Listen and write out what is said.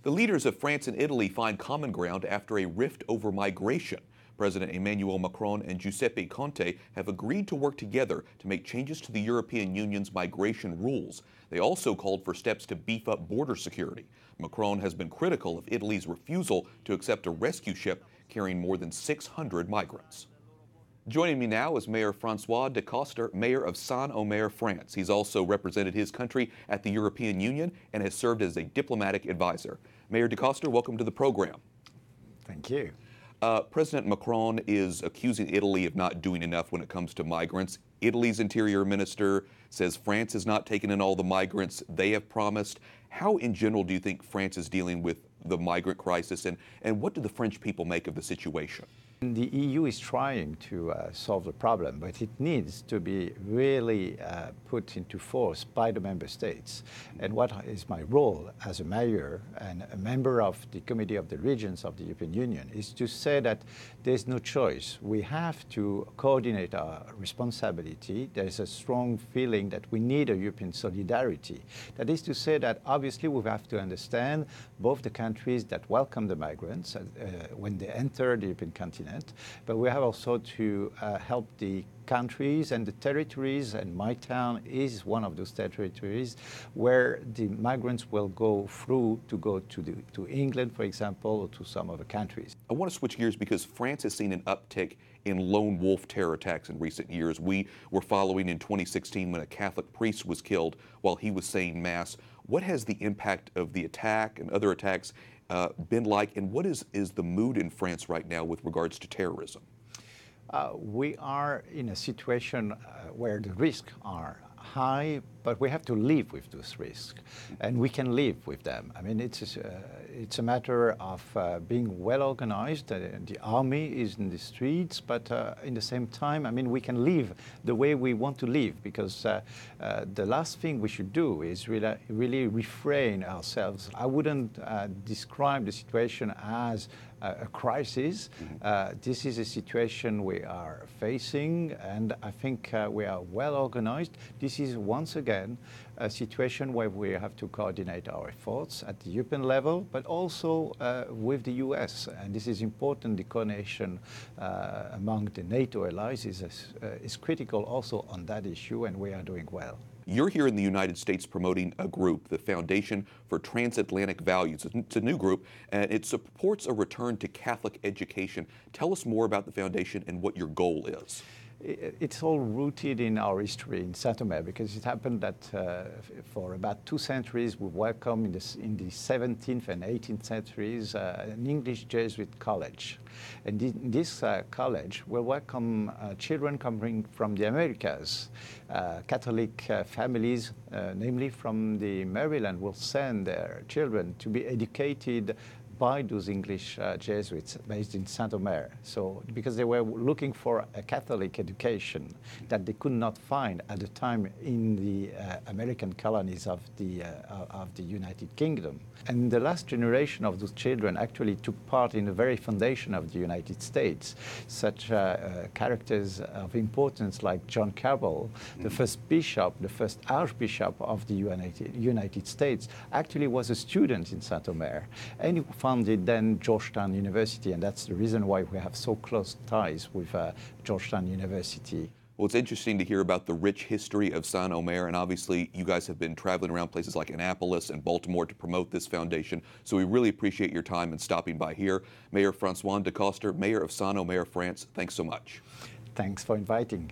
The leaders of France and Italy find common ground after a rift over migration. President Emmanuel Macron and Giuseppe Conte have agreed to work together to make changes to the European Union's migration rules. They also called for steps to beef up border security. Macron has been critical of Italy's refusal to accept a rescue ship carrying more than 600 migrants. Joining me now is Mayor Francois Decoster, Mayor of Saint-Omer, France. He's also represented his country at the European Union and has served as a diplomatic advisor. Mayor Decoster, welcome to the program. Thank you. President Macron is accusing Italy of not doing enough when it comes to migrants. Italy's interior minister says France has not taken in all the migrants they have promised. How, in general, do you think France is dealing with the migrant crisis, and what do the French people make of the situation? The EU is trying to solve the problem, but it needs to be really put into force by the member states. And what is my role as a mayor and a member of the Committee of the Regions of the European Union is to say that there's no choice. We have to coordinate our responsibility. There's a strong feeling that we need a European solidarity. That is to say that obviously we have to understand both the countries that welcome the migrants when they enter the European continent, but we have also to help the countries and the territories, and my town is one of those territories where the migrants will go through to go to England, for example, or to some other countries. I want to switch gears because France has seen an uptick in lone wolf terror attacks in recent years. We were following in 2016 when a Catholic priest was killed while he was saying Mass. What has the impact of the attack and other attacks been like, and what is the mood in France right now with regards to terrorism? We are in a situation where the risks are high, but we have to live with those risks, and we can live with them. I mean, it's a matter of being well organized. The army is in the streets, but in the same time, I mean, we can live the way we want to live, because the last thing we should do is really refrain ourselves. I wouldn't describe the situation as a crisis. This is a situation we are facing, and I think we are well organized. This is once again a situation where we have to coordinate our efforts at the European level, but also with the US. And this is important. The coordination among the NATO allies is critical also on that issue, and we are doing well. You're here in the United States promoting a group, the Foundation for Transatlantic Values. It's a new group, and it supports a return to Catholic education. Tell us more about the foundation and what your goal is. It's all rooted in our history in Saint-Omer, because it happened that for about 2 centuries we welcomed in the 17th and 18th centuries an English Jesuit college. And in this college will welcome children coming from the Americas. Catholic families, namely from the Maryland, will send their children to be educated by those English Jesuits based in Saint-Omer. So, because they were looking for a Catholic education that they could not find at the time in the American colonies of the United Kingdom. And the last generation of those children actually took part in the very foundation of the United States. Such characters of importance like John Cabell, the first bishop, the first archbishop of the United States, actually was a student in Saint-Omer. And he founded then Georgetown University, and that's the reason why we have so close ties with Georgetown University. Well, it's interesting to hear about the rich history of Saint-Omer, and obviously you guys have been traveling around places like Annapolis and Baltimore to promote this foundation, so we really appreciate your time and stopping by here. Mayor Francois Decoster, Mayor of Saint-Omer, France, thanks so much. Thanks for inviting.